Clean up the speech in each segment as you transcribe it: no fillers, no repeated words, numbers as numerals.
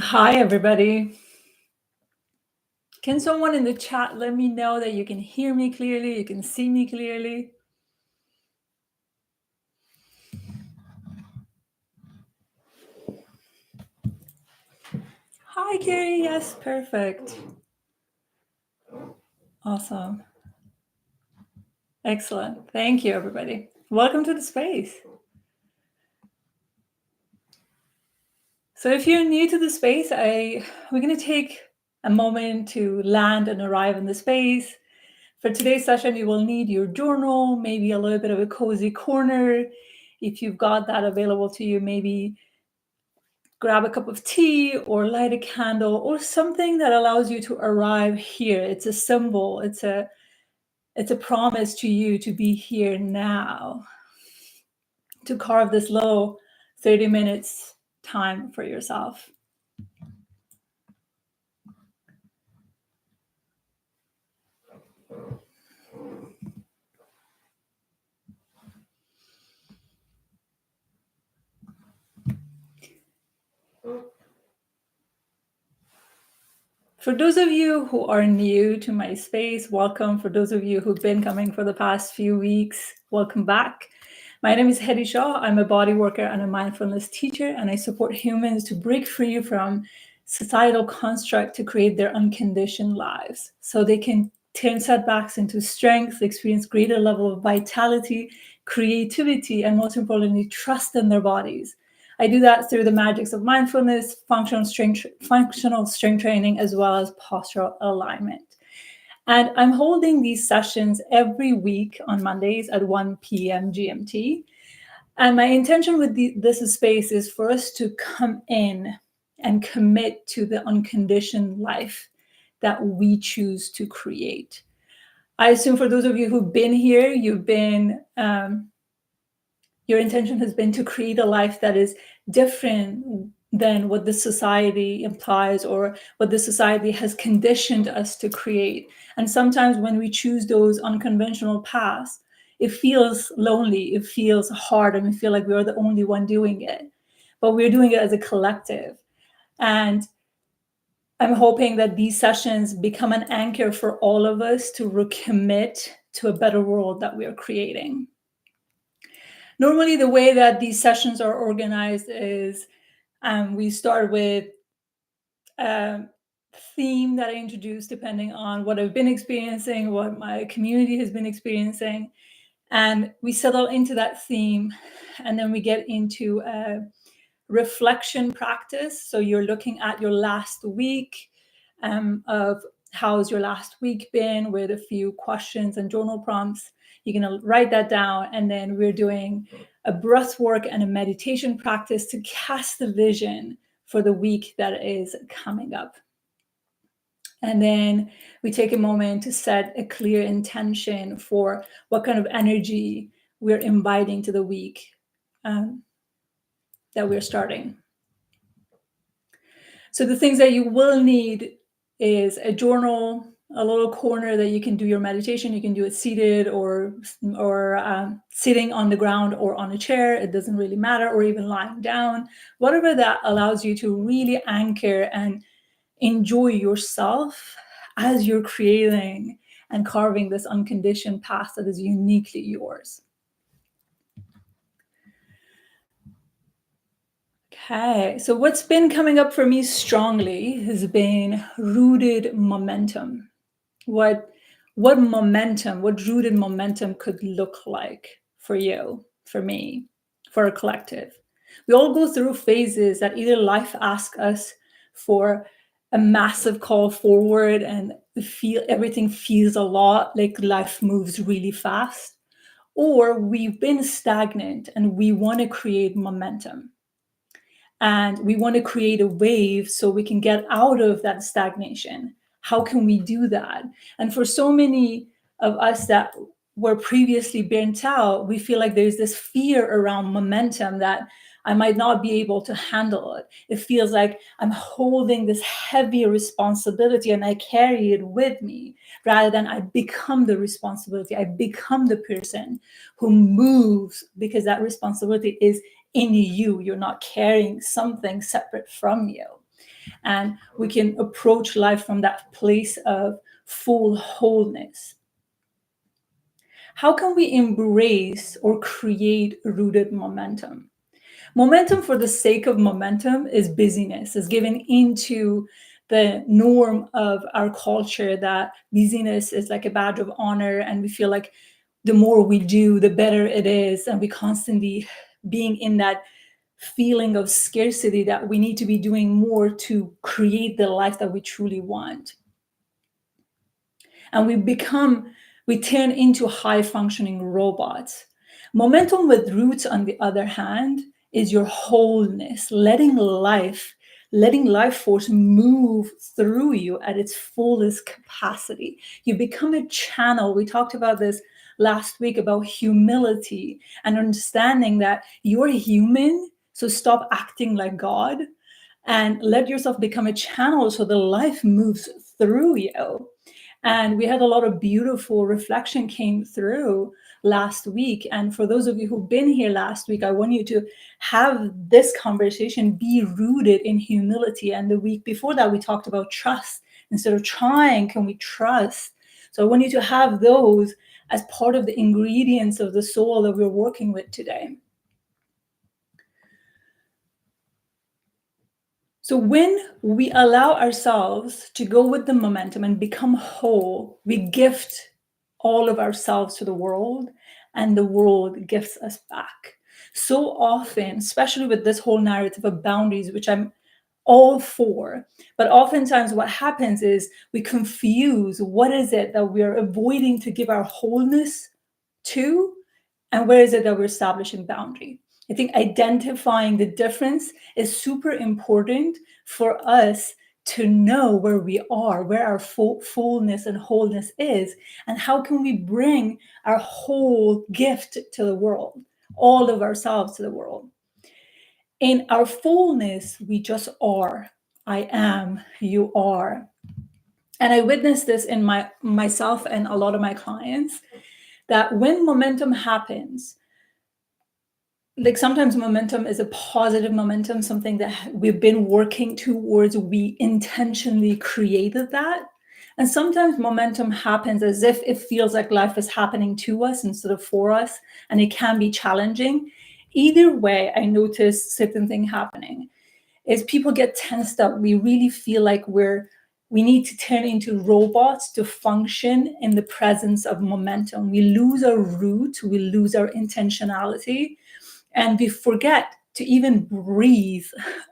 Hi, everybody. Can someone in the chat let me know that you can hear me clearly, you can see me clearly? Hi, Carrie. Yes, perfect. Awesome. Excellent. Thank you, everybody. Welcome to the space. So if you're new to the space, we're going to take a moment to land and arrive in the space. For today's session, you will need your journal, maybe a little bit of a cozy corner. If you've got that available to you, maybe grab a cup of tea or light a candle or something that allows you to arrive here. It's a symbol. It's a promise to you to be here now, to carve this little 30 minutes time for yourself. For those of you who are new to my space, welcome. For those of you who've been coming for the past few weeks, welcome back. My name is Hedy Shaw. I'm a body worker and a mindfulness teacher, and I support humans to break free from societal construct to create their unconditioned lives so they can turn setbacks into strength, experience greater level of vitality, creativity, and most importantly, trust in their bodies. I do that through the magics of mindfulness, functional strength training, as well as postural alignment. And I'm holding these sessions every week on Mondays at 1 p.m. GMT. And my intention with this space is for us to come in and commit to the unconditioned life that we choose to create. I assume for those of you who've been here, your intention has been to create a life that is different than what the society implies or what the society has conditioned us to create. And sometimes when we choose those unconventional paths, it feels lonely, it feels hard, and we feel like we're the only one doing it. But we're doing it as a collective. And I'm hoping that these sessions become an anchor for all of us to recommit to a better world that we are creating. Normally, the way that these sessions are organized is we start with a theme that I introduce depending on what I've been experiencing, what my community has been experiencing. And we settle into that theme, and then we get into a reflection practice. So you're looking at your last week of how's your last week been with a few questions and journal prompts. You're going to write that down, and then we're doing a breath work and a meditation practice to cast the vision for the week that is coming up. And then we take a moment to set a clear intention for what kind of energy we're inviting to the week that we're starting. So the things that you will need is a journal, a little corner that you can do your meditation. You can do it seated or sitting on the ground or on a chair. It doesn't really matter, or even lying down. Whatever that allows you to really anchor and enjoy yourself as you're creating and carving this unconditioned path that is uniquely yours. Okay, so what's been coming up for me strongly has been rooted momentum. What momentum, what rooted momentum could look like for you, for me, for a collective. We all go through phases that either life asks us for a massive call forward and everything feels a lot like life moves really fast, or we've been stagnant and we want to create momentum. And we want to create a wave so we can get out of that stagnation. How can we do that? And for so many of us that were previously burnt out, we feel like there's this fear around momentum that I might not be able to handle it. It feels like I'm holding this heavy responsibility and I carry it with me rather than I become the responsibility. I become the person who moves because that responsibility is in you. You're not carrying something separate from you. And we can approach life from that place of full wholeness. How can we embrace or create rooted momentum? Momentum for the sake of momentum is busyness, is giving into the norm of our culture that busyness is like a badge of honor, and we feel like the more we do, the better it is, and we constantly being in that feeling of scarcity that we need to be doing more to create the life that we truly want. And we turn into high functioning robots. Momentum with roots, on the other hand, is your wholeness, letting life force move through you at its fullest capacity. You become a channel. We talked about this last week about humility and understanding that you're human, so stop acting like God and let yourself become a channel so the life moves through you. And we had a lot of beautiful reflection came through last week. And for those of you who've been here last week, I want you to have this conversation be rooted in humility. And the week before that, we talked about trust. Instead of trying, can we trust? So I want you to have those as part of the ingredients of the soul that we're working with today. So when we allow ourselves to go with the momentum and become whole, we gift all of ourselves to the world, and the world gifts us back. So often, especially with this whole narrative of boundaries, which I'm all for, but oftentimes what happens is we confuse what is it that we are avoiding to give our wholeness to, and where is it that we're establishing boundary. I think identifying the difference is super important for us to know where we are, where our fullness and wholeness is, and how can we bring our whole gift to the world, all of ourselves to the world. In our fullness, we just are. I am, you are. And I witnessed this in myself and a lot of my clients, that when momentum happens, like sometimes momentum is a positive momentum, something that we've been working towards, we intentionally created that. And sometimes momentum happens as if it feels like life is happening to us instead of for us, and it can be challenging. Either way, I notice certain thing happening is people get tensed up. We really feel like we need to turn into robots to function in the presence of momentum. We lose our root, we lose our intentionality, and we forget to even breathe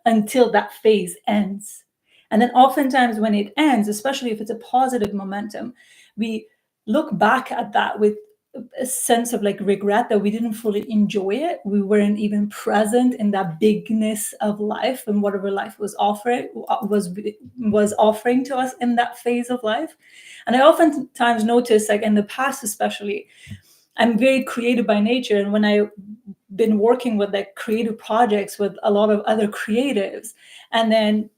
until that phase ends. And then oftentimes when it ends, especially if it's a positive momentum, we look back at that with a sense of like regret that we didn't fully enjoy it. We weren't even present in that bigness of life and whatever life was offering to us in that phase of life. And I oftentimes notice, like in the past especially, I'm very creative by nature, and when I've been working with like creative projects with a lot of other creatives, and then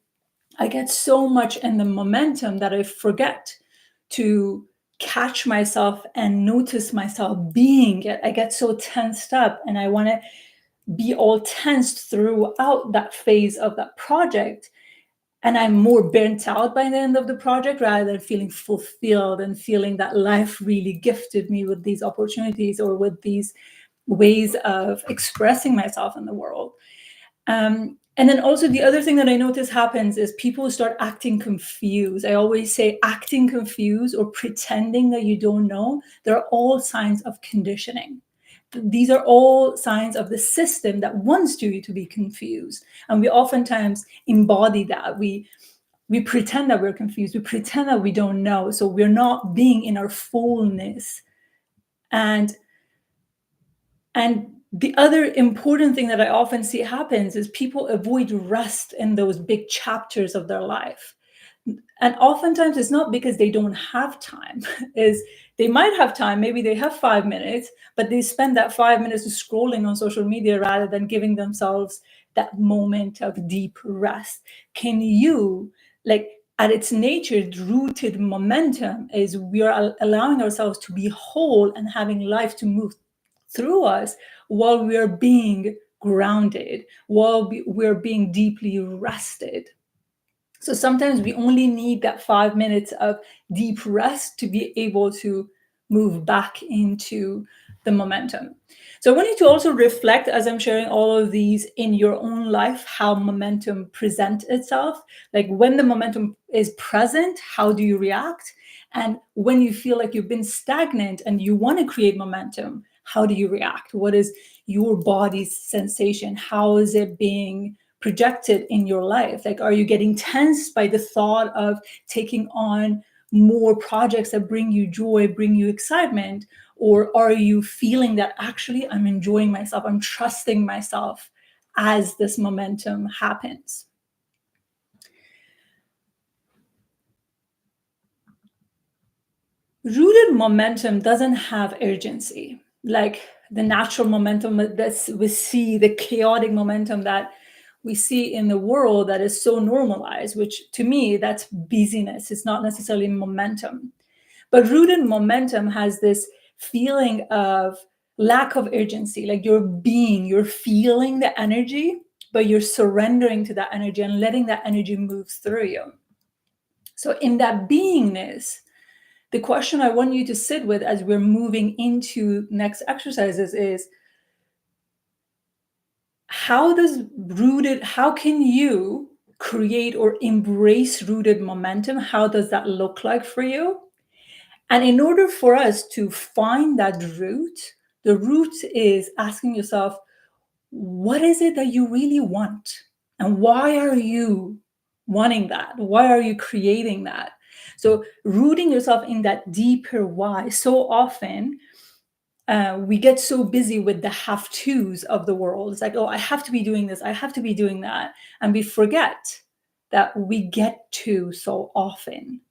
I get so much in the momentum that I forget to catch myself and notice myself being it. I get so tensed up and I want to be all tensed throughout that phase of that project. And I'm more burnt out by the end of the project rather than feeling fulfilled and feeling that life really gifted me with these opportunities or with these ways of expressing myself in the world. And then also the other thing that I notice happens is people start acting confused. I always say acting confused or pretending that you don't know. They're all signs of conditioning. These are all signs of the system that wants you to be confused. And we oftentimes embody that. We pretend that we're confused. We pretend that we don't know. So we're not being in our fullness. And the other important thing that I often see happens is people avoid rest in those big chapters of their life. And oftentimes it's not because they don't have time, is they might have time, maybe they have 5 minutes, but they spend that 5 minutes scrolling on social media rather than giving themselves that moment of deep rest. Can you, like, at its nature, rooted momentum is we are allowing ourselves to be whole and having life to move through us while we are being grounded, while we're being deeply rested. So sometimes we only need that 5 minutes of deep rest to be able to move back into the momentum. So I want you to also reflect, as I'm sharing all of these in your own life, how momentum presents itself. Like when the momentum is present, how do you react? And when you feel like you've been stagnant and you want to create momentum, how do you react? What is your body's sensation? How is it being projected in your life? Like, are you getting tensed by the thought of taking on more projects that bring you joy, bring you excitement? Or are you feeling that actually I'm enjoying myself, I'm trusting myself as this momentum happens? Rooted momentum doesn't have urgency. Like the natural momentum that we see, the chaotic momentum that we see in the world that is so normalized, which to me, that's busyness. It's not necessarily momentum. But rooted momentum has this feeling of lack of urgency, like you're feeling the energy, but you're surrendering to that energy and letting that energy move through you. So, in that beingness, the question I want you to sit with as we're moving into next exercises is how can you create or embrace rooted momentum? How does that look like for you? And in order for us to find that root, the root is asking yourself, what is it that you really want? And why are you wanting that? Why are you creating that? So, rooting yourself in that deeper why. So often, we get so busy with the have tos of the world. It's like, oh, I have to be doing this, I have to be doing that. And we forget that we get to so often.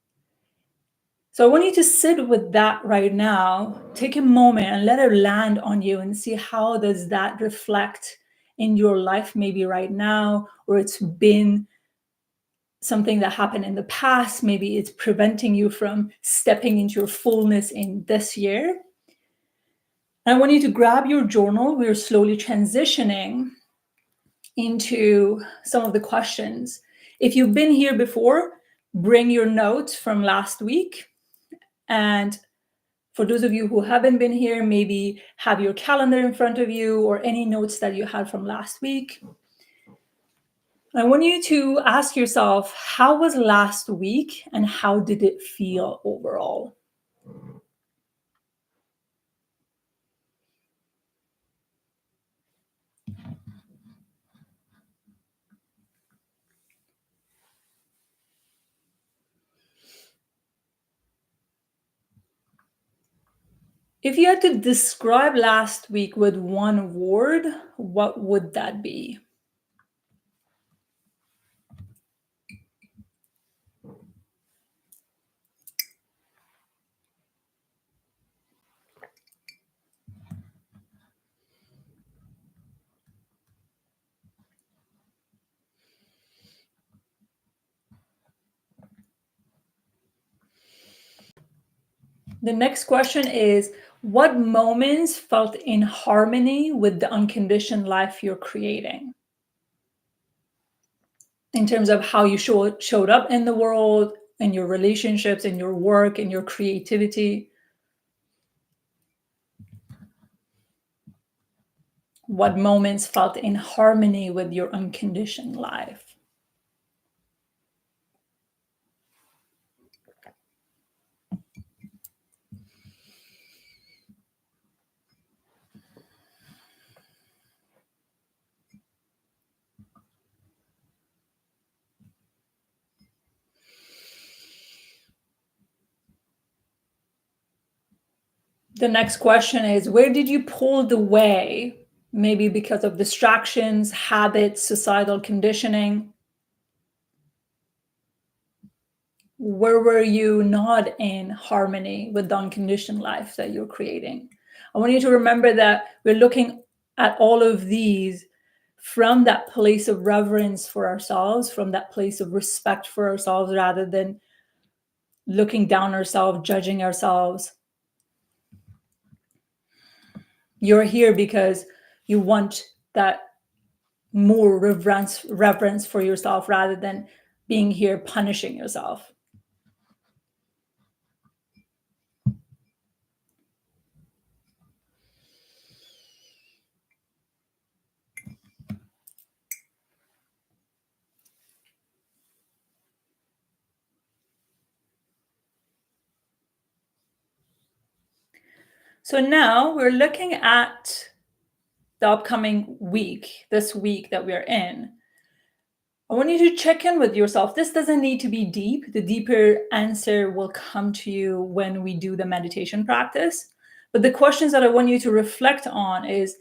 So I want you to sit with that right now. Take a moment and let it land on you and see how does that reflect in your life maybe right now, or it's been something that happened in the past. Maybe it's preventing you from stepping into your fullness in this year. And I want you to grab your journal. We're slowly transitioning into some of the questions. If you've been here before, bring your notes from last week. And for those of you who haven't been here, maybe have your calendar in front of you or any notes that you had from last week. I want you to ask yourself, how was last week and how did it feel overall? If you had to describe last week with one word, what would that be? The next question is, what moments felt in harmony with the unconditioned life you're creating? In terms of how you showed up in the world, in your relationships, in your work, in your creativity. What moments felt in harmony with your unconditioned life? The next question is, where did you pull the way? Maybe because of distractions, habits, societal conditioning. Where were you not in harmony with the unconditioned life that you're creating? I want you to remember that we're looking at all of these from that place of reverence for ourselves, from that place of respect for ourselves, rather than looking down ourselves, judging ourselves. You're here because you want that more reverence for yourself rather than being here punishing yourself. So now we're looking at the upcoming week, this week that we're in. I want you to check in with yourself. This doesn't need to be deep. The deeper answer will come to you when we do the meditation practice. But the questions that I want you to reflect on is,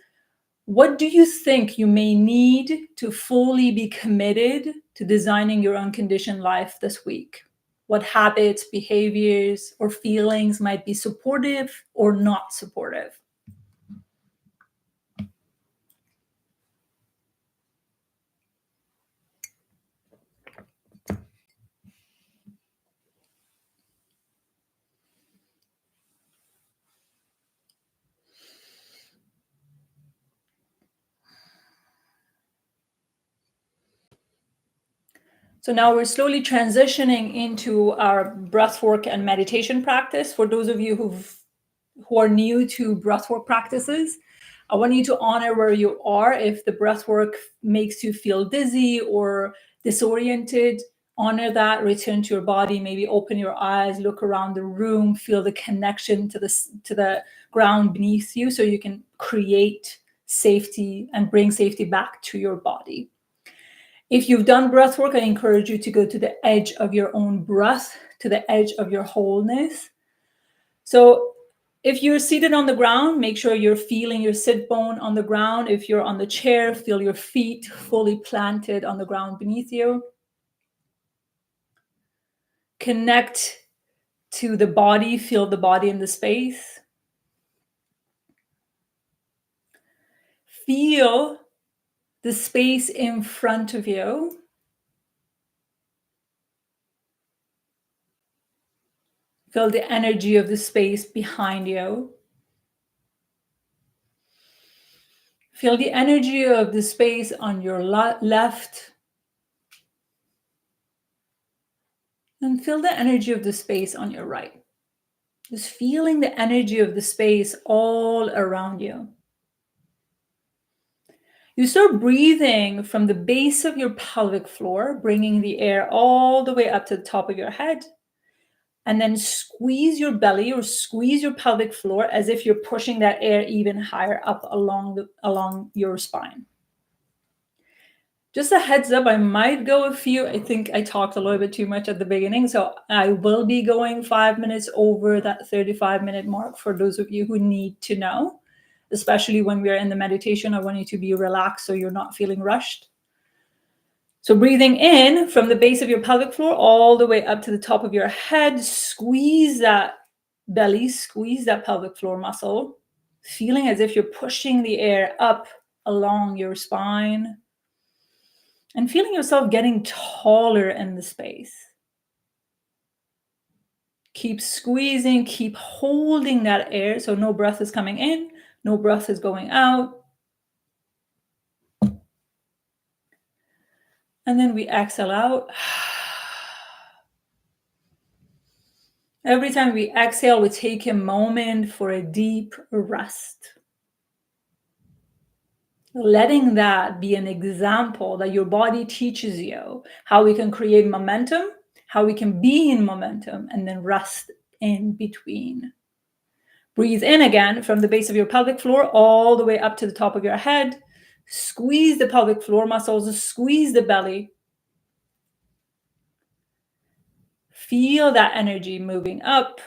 what do you think you may need to fully be committed to designing your unconditioned life this week? What habits, behaviors, or feelings might be supportive or not supportive? So now we're slowly transitioning into our breathwork and meditation practice. For those of you who are new to breathwork practices, I want you to honor where you are. If the breathwork makes you feel dizzy or disoriented, honor that. Return to your body. Maybe open your eyes, look around the room, feel the connection to the ground beneath you, so you can create safety and bring safety back to your body. If you've done breath work, I encourage you to go to the edge of your own breath, to the edge of your wholeness. So if you're seated on the ground, make sure you're feeling your sit bone on the ground. If you're on the chair, feel your feet fully planted on the ground beneath you. Connect to the body, feel the body in the space. Feel the space in front of you. Feel the energy of the space behind you. Feel the energy of the space on your left. And feel the energy of the space on your right. Just feeling the energy of the space all around you. You start breathing from the base of your pelvic floor, bringing the air all the way up to the top of your head. And then squeeze your belly or squeeze your pelvic floor as if you're pushing that air even higher up along your spine. Just a heads up, I might go I think I talked a little bit too much at the beginning, so I will be going 5 minutes over that 35-minute mark for those of you who need to know. Especially when we're in the meditation, I want you to be relaxed so you're not feeling rushed. So breathing in from the base of your pelvic floor all the way up to the top of your head, squeeze that belly, squeeze that pelvic floor muscle, feeling as if you're pushing the air up along your spine, and feeling yourself getting taller in the space. Keep squeezing, keep holding that air so no breath is coming in, no breath is going out. And then we exhale out. Every time we exhale, we take a moment for a deep rest. Letting that be an example that your body teaches you how we can create momentum, how we can be in momentum, and then rest in between. Breathe in again from the base of your pelvic floor all the way up to the top of your head. Squeeze the pelvic floor muscles, squeeze the belly. Feel that energy moving up.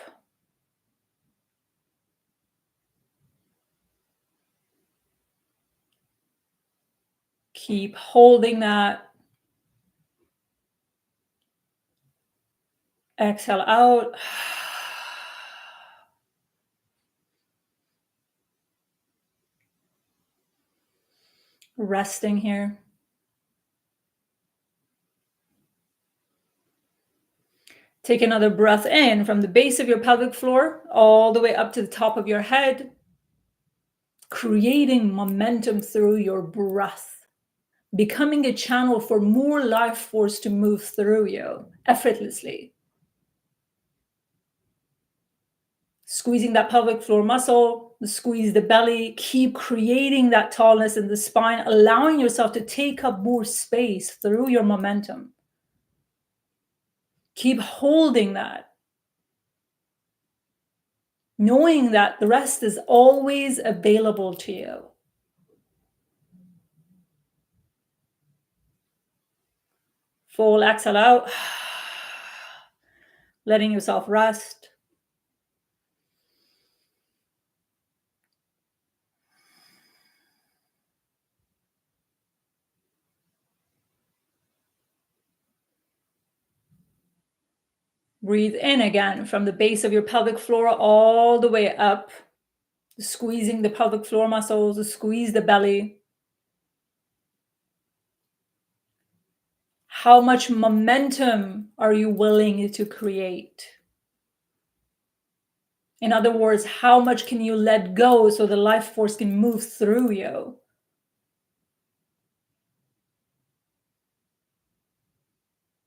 Keep holding that. Exhale out. Resting here. Take another breath in from the base of your pelvic floor all the way up to the top of your head, creating momentum through your breath. becoming a channel for more life force to move through you effortlessly. Squeezing that pelvic floor muscle, squeeze the belly, keep creating that tallness in the spine, allowing yourself to take up more space through your momentum. Keep holding that, knowing that the rest is always available to you. Full exhale out, letting yourself rest. Breathe in again from the base of your pelvic floor all the way up, squeezing the pelvic floor muscles, squeeze the belly. How much momentum are you willing to create? In other words, how much can you let go so the life force can move through you?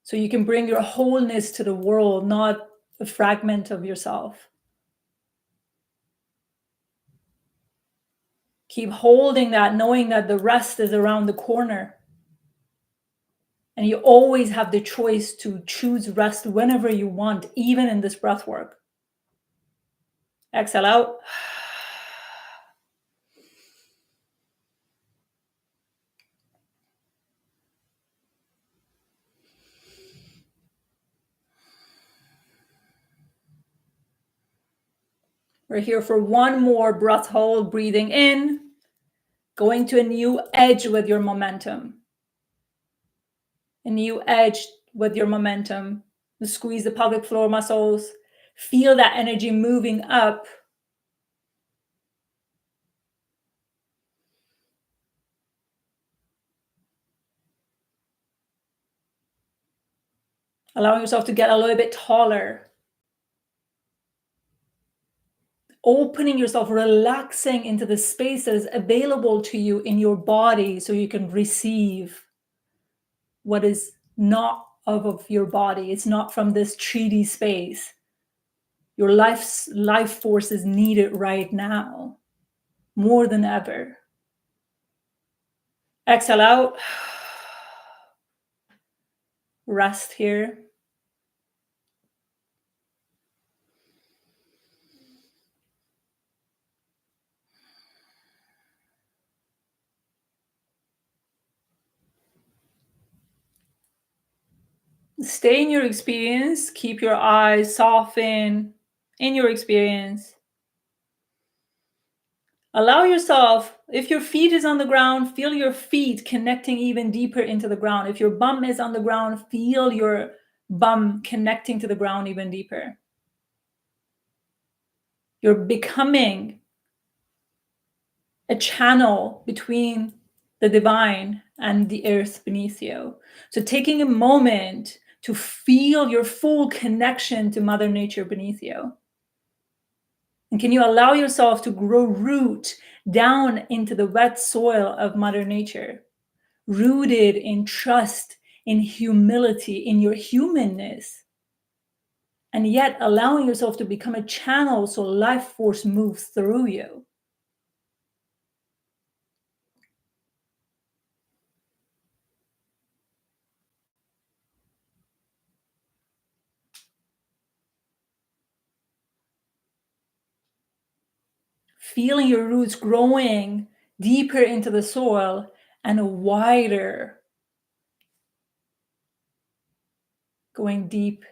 So you can bring your wholeness to the world, not a fragment of yourself. Keep holding that, knowing that the rest is around the corner. And you always have the choice to choose rest whenever you want, even in this breath work. Exhale out. We're here for one more breath hold, breathing in, going to a new edge with your momentum. A new edge with your momentum. Squeeze the pelvic floor muscles. Feel that energy moving up. Allowing yourself to get a little bit taller. Opening yourself, relaxing into the space that is available to you in your body so you can receive what is not of your body. It's not from this treaty space. Your life force is needed right now, more than ever. Exhale out. Rest here. Stay in your experience. Keep your eyes soften in your experience. Allow yourself, if your feet is on the ground, feel your feet connecting even deeper into the ground. If your bum is on the ground, feel your bum connecting to the ground even deeper. You're becoming a channel between the divine and the earth beneath you. So taking a moment to feel your full connection to Mother Nature beneath you. And can you allow yourself to grow root down into the wet soil of Mother Nature, rooted in trust, in humility, in your humanness, and yet allowing yourself to become a channel so life force moves through you? Feeling your roots growing deeper into the soil and wider, going deep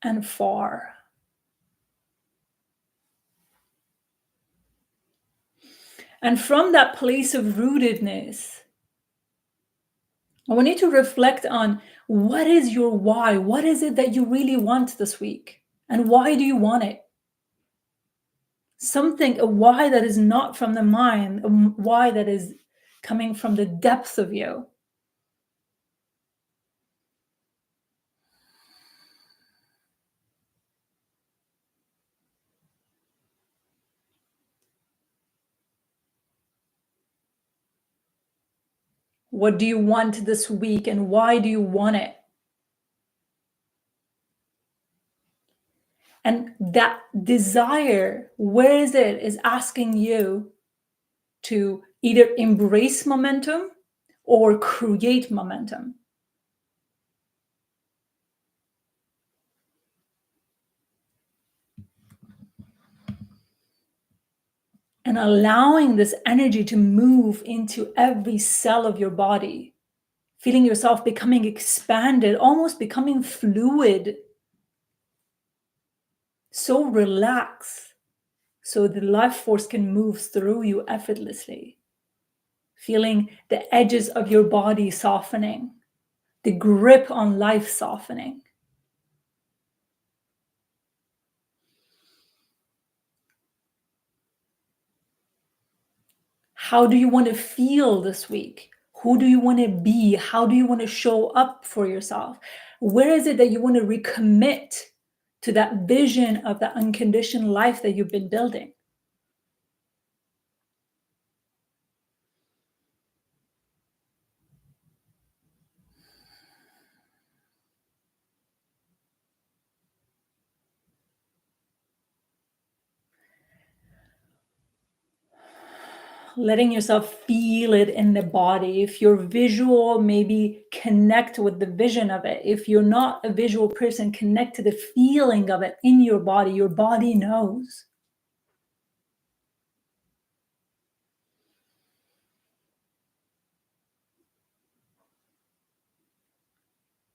and far. And from that place of rootedness, I want you to reflect on, what is your why? What is it that you really want this week? And why do you want it? Something, a why that is not from the mind, a why that is coming from the depths of you. What do you want this week and why do you want it? And that desire, where is it, is asking you to either embrace momentum or create momentum. And allowing this energy to move into every cell of your body, feeling yourself becoming expanded, almost becoming fluid, so relaxed, so the life force can move through you effortlessly. Feeling the edges of your body softening, the grip on life softening. How do you want to feel this week? Who do you want to be? How do you want to show up for yourself? Where is it that you want to recommit to that vision of the unconditioned life that you've been building? Letting yourself feel it in the body. If you're visual, maybe connect with the vision of it. If you're not a visual person, connect to the feeling of it in your body. Your body knows.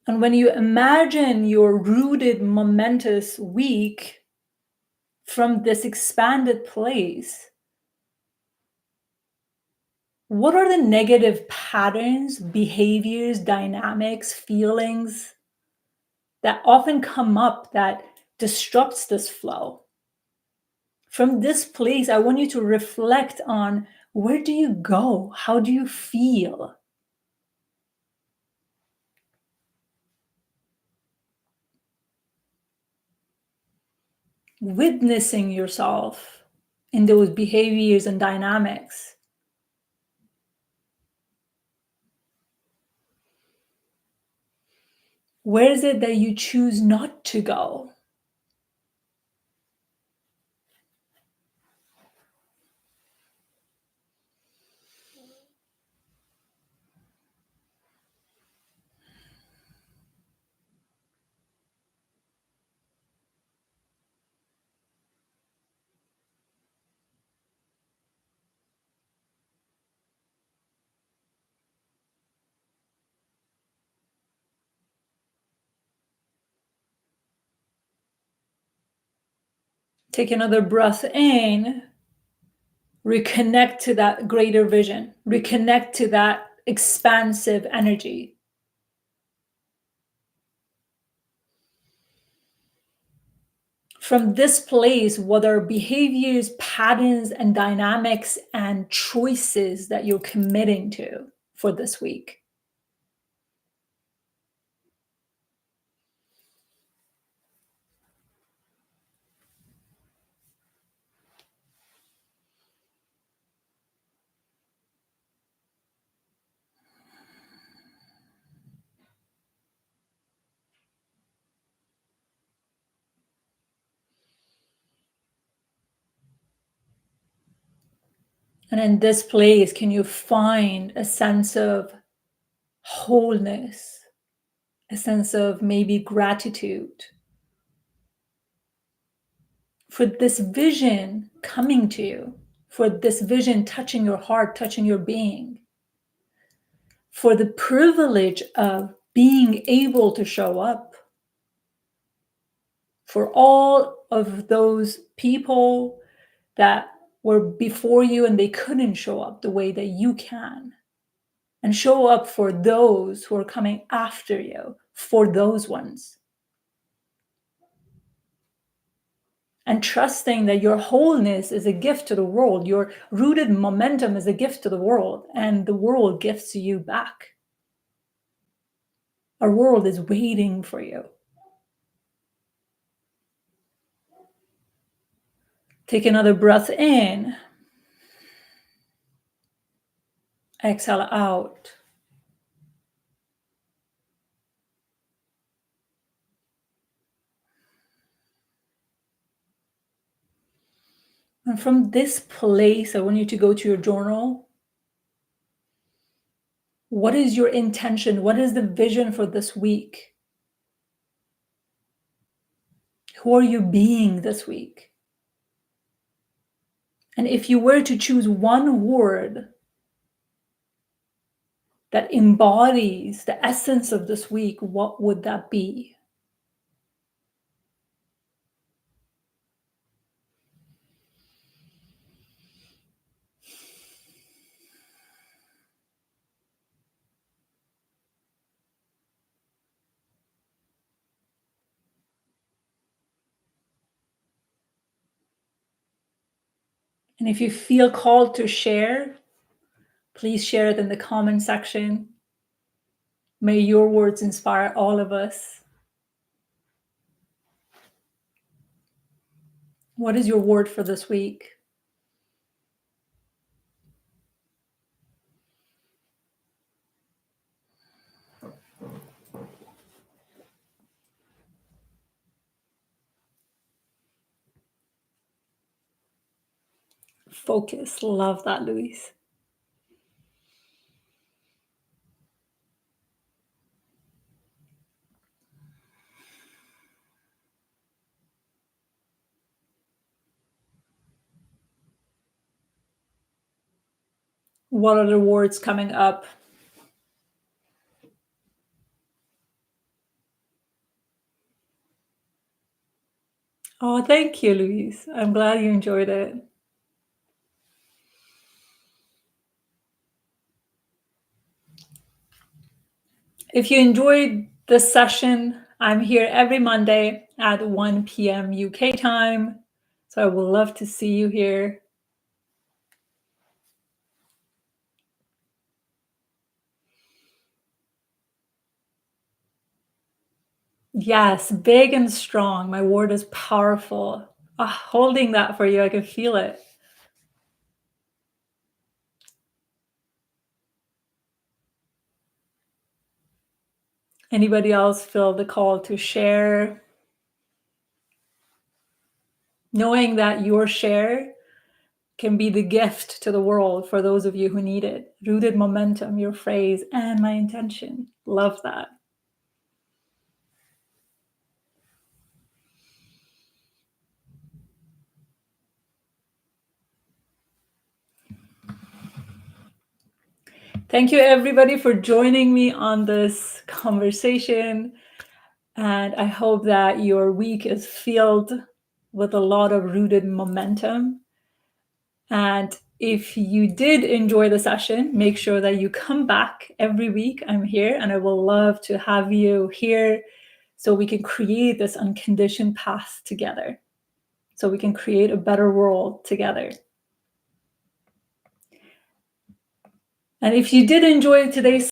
And when you imagine your rooted, momentous week from this expanded place, what are the negative patterns, behaviors, dynamics, feelings that often come up that disrupts this flow? From this place, I want you to reflect on, where do you go? How do you feel? Witnessing yourself in those behaviors and dynamics. Where is it that you choose not to go? Take another breath in, reconnect to that greater vision, reconnect to that expansive energy. From this place, what are behaviors, patterns, and dynamics and choices that you're committing to for this week? And in this place, can you find a sense of wholeness, a sense of maybe gratitude for this vision coming to you, for this vision touching your heart, touching your being, for the privilege of being able to show up, for all of those people that were before you and they couldn't show up the way that you can, and show up for those who are coming after you, for those ones. And trusting that your wholeness is a gift to the world, your rooted momentum is a gift to the world, and the world gifts you back. Our world is waiting for you. Take another breath in, exhale out. And from this place, I want you to go to your journal. What is your intention? What is the vision for this week? Who are you being this week? And if you were to choose one word that embodies the essence of this week, what would that be? And if you feel called to share, please share it in the comment section. May your words inspire all of us. What is your word for this week? Focus. Love that, Luis. What are the words coming up? Oh, thank you, Luis. I'm glad you enjoyed it. If you enjoyed this session, I'm here every Monday at 1 p.m. UK time. So I would love to see you here. Yes, big and strong. My word is powerful. Holding that for you, I can feel it. Anybody else feel the call to share? Knowing that your share can be the gift to the world for those of you who need it. Rooted momentum, your phrase, and my intention. Love that. Thank you, everybody, for joining me on this conversation. And I hope that your week is filled with a lot of rooted momentum. And if you did enjoy the session, make sure that you come back every week. I'm here and I will love to have you here so we can create this unconditioned path together, so we can create a better world together. And if you did enjoy today's